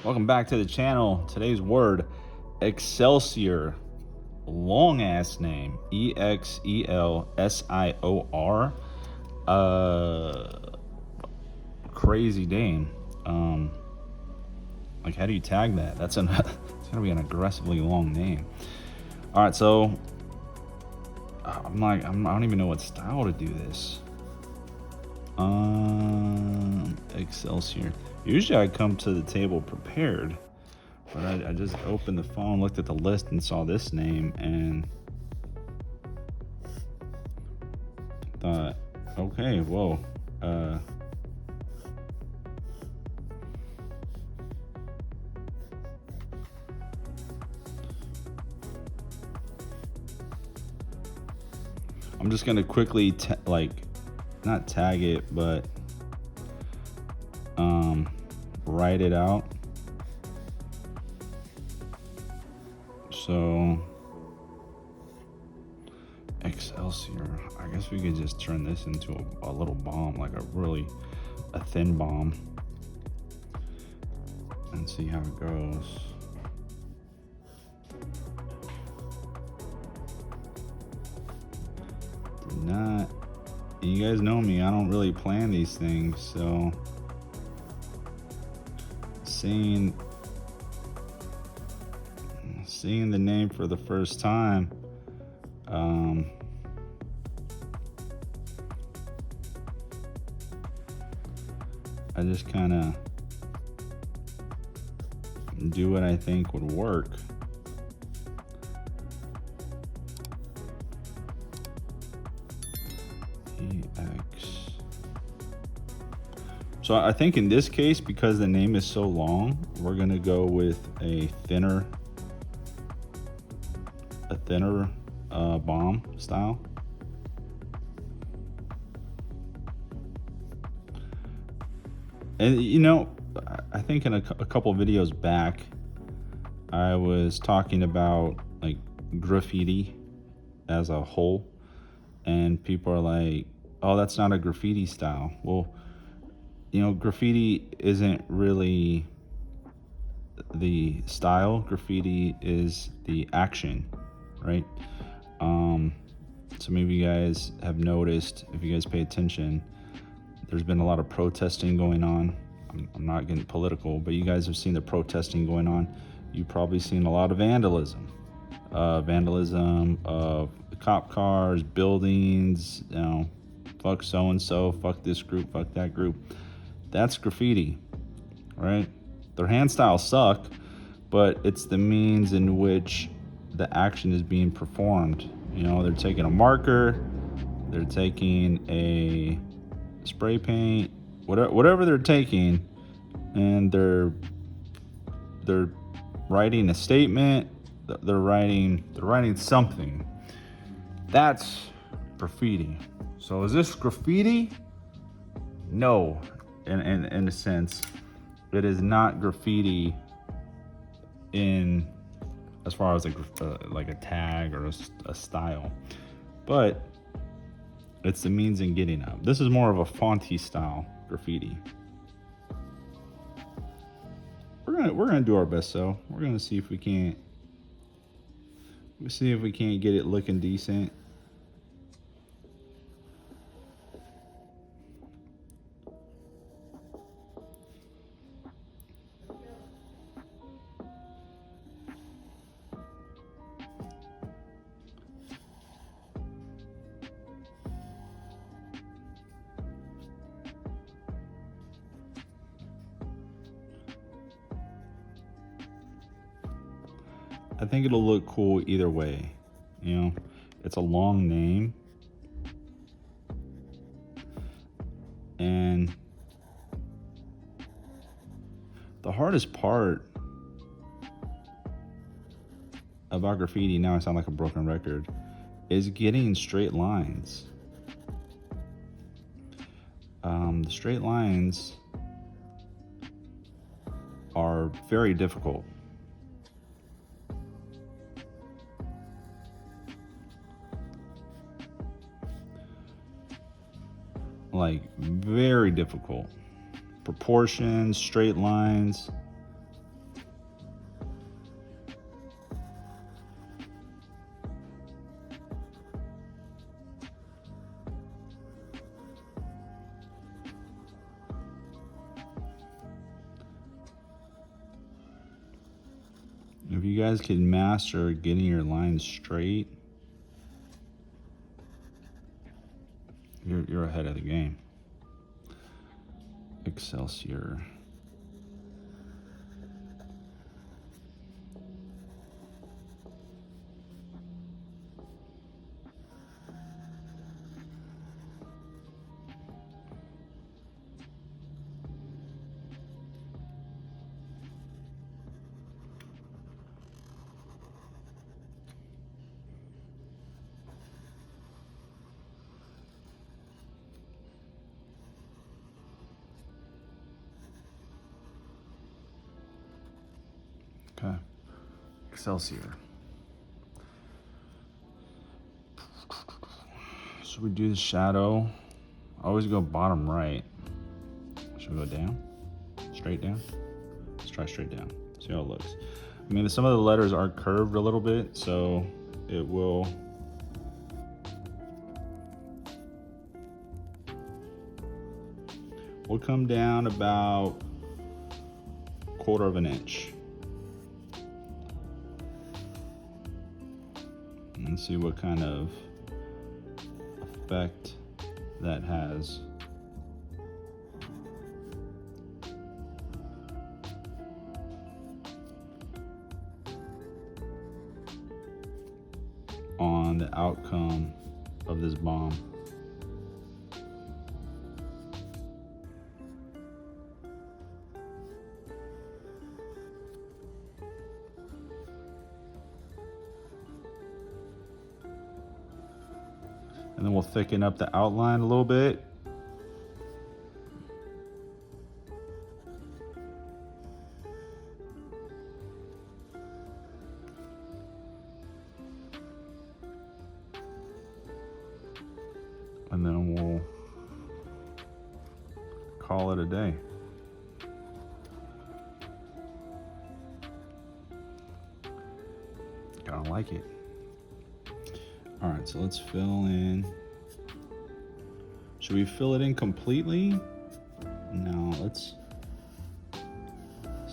Welcome back to the channel. Today's word, Excelsior. Long ass name, Exelsior. Crazy name. Like, how do you tag that? It's gonna be an aggressively long name. All right, so I don't even know what style to do this. Excelsior. Usually I come to the table prepared, but I just opened the phone, looked at the list, and saw this name, and thought, okay, whoa. I'm just gonna quickly not tag it, but write it out. So Excelsior. I guess we could just turn this into a little bomb, like a thin bomb, and see how it goes. Not, you guys know me, I don't really plan these things, so seeing the name for the first time, I just kind of do what I think would work. EX. So I think in this case, because the name is so long, we're gonna go with a thinner bomb style. And you know, I think in a couple videos back, I was talking about like graffiti as a whole, and people are like, oh, that's not a graffiti style. Well, you know, graffiti isn't really the style. Graffiti is the action, right? Some of you guys have noticed, if you guys pay attention, there's been a lot of protesting going on. I'm not getting political, but you guys have seen the protesting going on. You've probably seen a lot of vandalism of cop cars, buildings, you know, fuck so-and-so, fuck this group, fuck that group. That's graffiti, right? Their hand styles suck, but it's the means in which the action is being performed. You know, they're taking a marker, they're taking a spray paint, whatever they're taking, and they're writing a statement, they're writing something. That's graffiti. So is this graffiti? No, in a sense, it is not graffiti in as far as like a tag or a style, but it's the means in getting up. This is more of a fonty style graffiti. We're gonna do our best, though. We're gonna see if we can't get it looking decent. I think it'll look cool either way. You know, it's a long name, and the hardest part about graffiti, now I sound like a broken record, is getting straight lines. The straight lines are very difficult. Like, very difficult. Proportions, straight lines. If you guys can master getting your lines straight, you're ahead of the game. Excelsior. Okay. Excelsior. So we do the shadow. I always go bottom right. Should we go down? Straight down? Let's try straight down. See how it looks. I mean, some of the letters are curved a little bit, so it will. We'll come down about 1/4 of an inch. And see what kind of effect that has. On the outcome of this bomb. And then we'll thicken up the outline a little bit. And then we'll call it a day. I like it. All right, so let's fill in. Should we fill it in completely? No, let's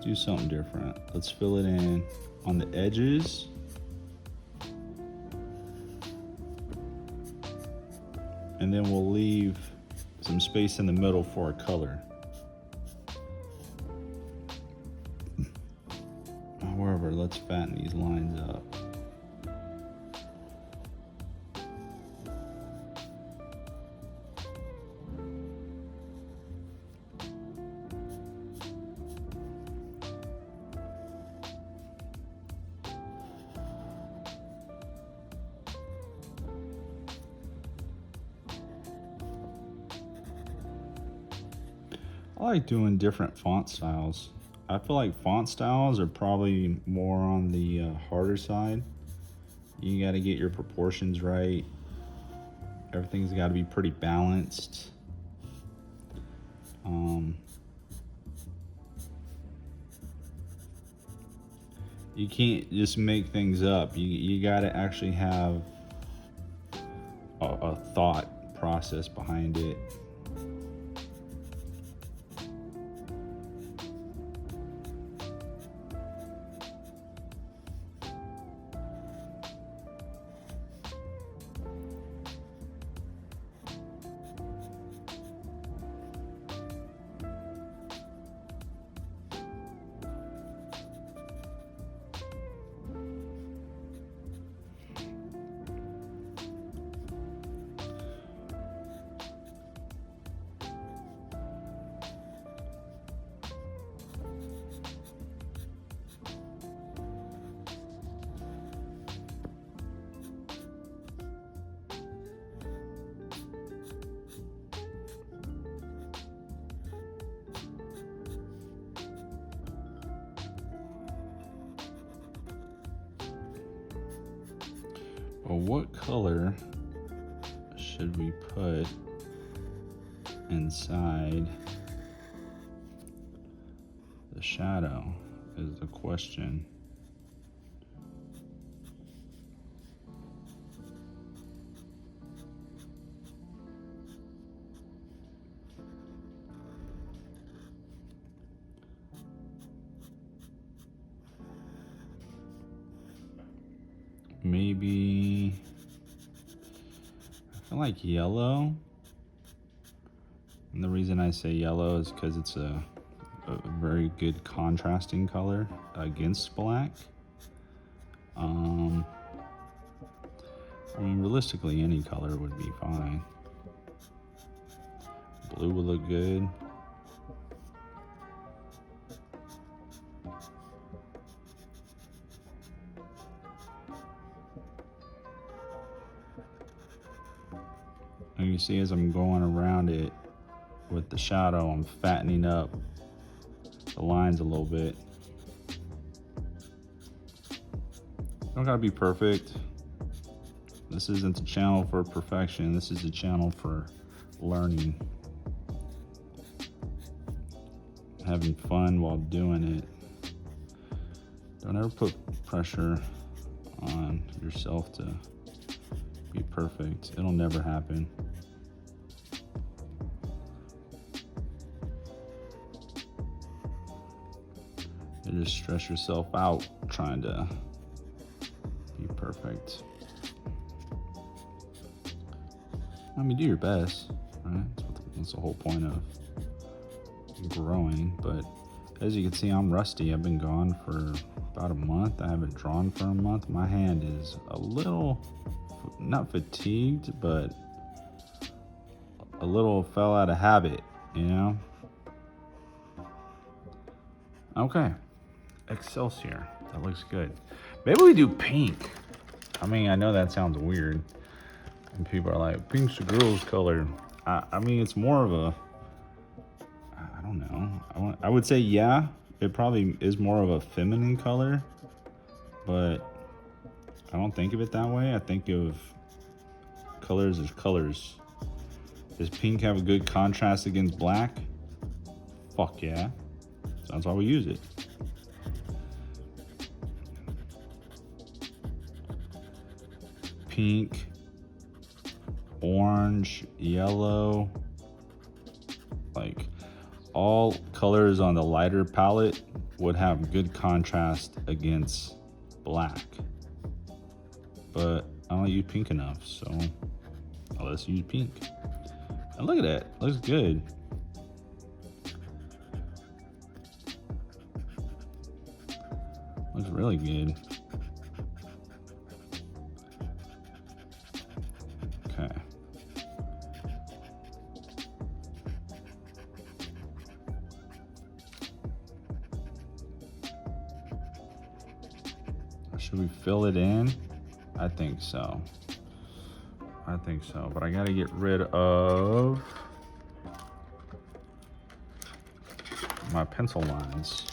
do something different. Let's fill it in on the edges. And then we'll leave some space in the middle for a color. However, let's fatten these lines up. I like doing different font styles. I feel like font styles are probably more on the harder side. You got to get your proportions right. Everything's got to be pretty balanced. You can't just make things up. You got to actually have a thought process behind it. Well, what color should we put inside the shadow is the question. maybe, I feel like yellow. And the reason I say yellow is because it's a very good contrasting color against black. I mean, realistically, any color would be fine. Blue would look good. And you see, as I'm going around it with the shadow, I'm fattening up the lines a little bit. Don't gotta be perfect. This isn't a channel for perfection. This is a channel for learning. Having fun while doing it. Don't ever put pressure on yourself to be perfect. It'll never happen. You just stress yourself out trying to be perfect. I mean, do your best, right? That's the whole point of growing. But as you can see, I'm rusty. I've been gone for about a month. I haven't drawn for a month. My hand is a little, not fatigued, but a little fell out of habit, you know? Okay, Excelsior, that looks good. Maybe we do pink. I mean, I know that sounds weird. And people are like, pink's a girl's color. I mean, it's more of a, I don't know. I would say, yeah, it probably is more of a feminine color, but I don't think of it that way. I think of colors as colors. Does pink have a good contrast against black? Fuck yeah. So that's why we use it. Pink, orange, yellow, like all colors on the lighter palette would have good contrast against black. But I don't use pink enough, so let's use pink. And look at that, looks good. Looks really good. Okay. Should we fill it in? I think so. I think so, but I gotta get rid of my pencil lines.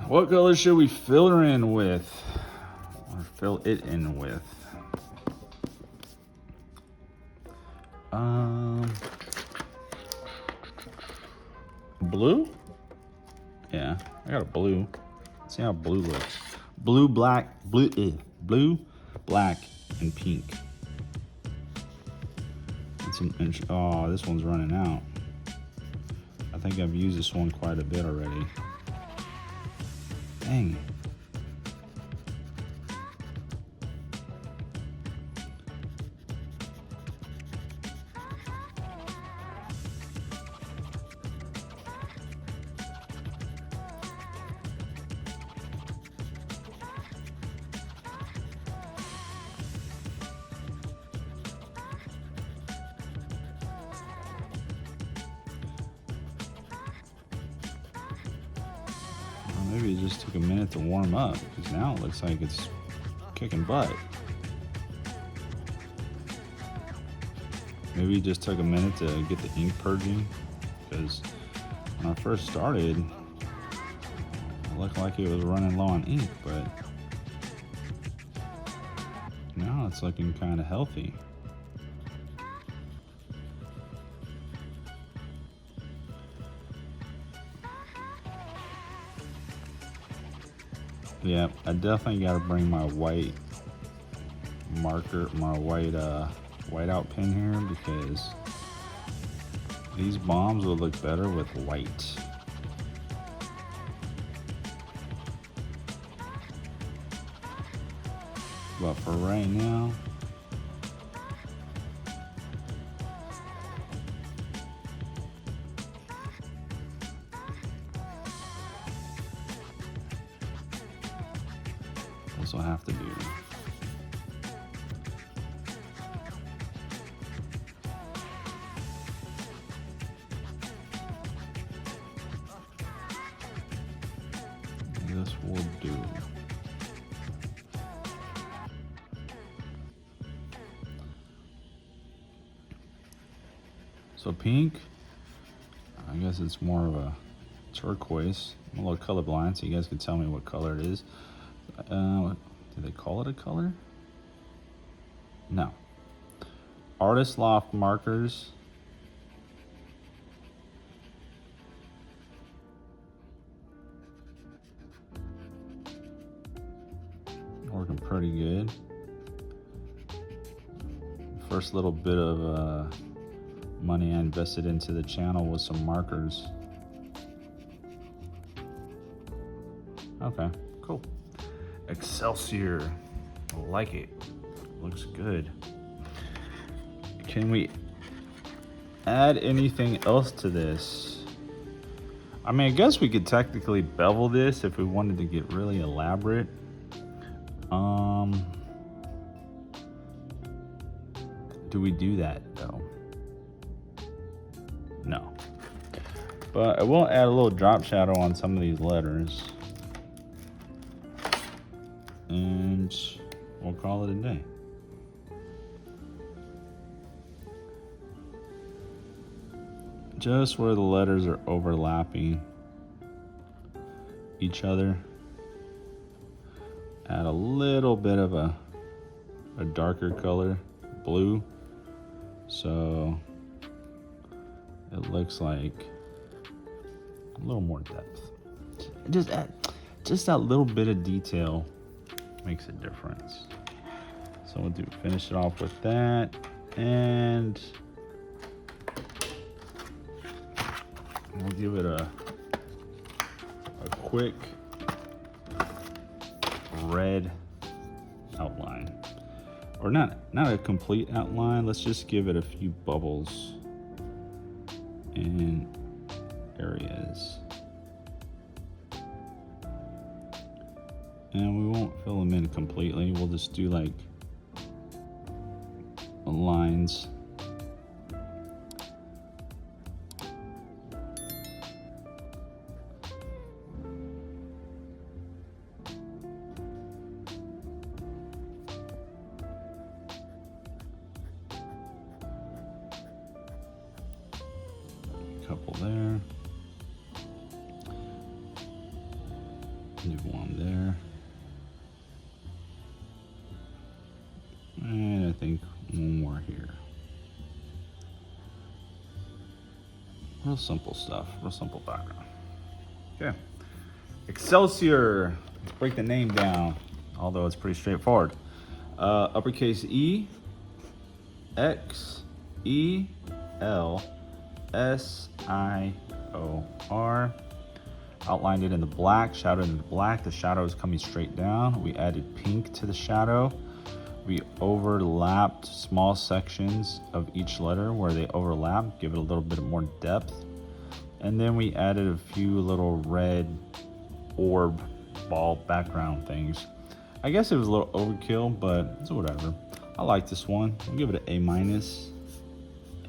What color should we fill her in with? Or fill it in with? Blue? Yeah, I got a blue. Let's see how blue looks. Blue, black, blue, black, and pink. And oh, this one's running out. I think I've used this one quite a bit already. Dang. Maybe it just took a minute to warm up, because now it looks like it's kicking butt. Maybe it just took a minute to get the ink purging, because when I first started, it looked like it was running low on ink, but now it's looking kind of healthy. Yeah, I definitely got to bring my white marker, my whiteout pen here, because these bombs will look better with white. But for right now, this will have to do. This will do. So pink, I guess it's more of a turquoise. I'm a little colorblind, so you guys can tell me what color it is. Do they call it a color? No. Artist Loft markers. Working pretty good. First little bit of money I invested into the channel was some markers. Okay, cool. Excelsior, I like it. Looks good. Can we add anything else to this? I mean, I guess we could technically bevel this if we wanted to get really elaborate. Do we do that though? No. But I will add a little drop shadow on some of these letters. And we'll call it a day. Just where the letters are overlapping each other, add a little bit of a darker color, blue, so it looks like a little more depth. Just that little bit of detail makes a difference. So we'll finish it off with that, and we'll give it a quick red outline, or not a complete outline. Let's just give it a few bubbles in areas, and we won't fill them in completely. We'll just do like lines. Couple there, do one there, and I think one more here. Real simple stuff, real simple background. Okay, Excelsior. Let's break the name down, although it's pretty straightforward. Uppercase E, X, E, L, S-I-O-R. Outlined it in the black, shadowed in the black. The shadow is coming straight down. We added pink to the shadow. We overlapped small sections of each letter where they overlap, give it a little bit more depth. And then we added a few little red orb ball background things. I guess it was a little overkill, but it's whatever. I like this one. I'll give it an A minus.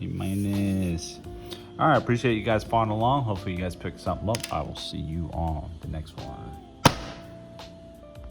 A minus. All right, appreciate you guys following along. Hopefully you guys picked something up. I will see you on the next one.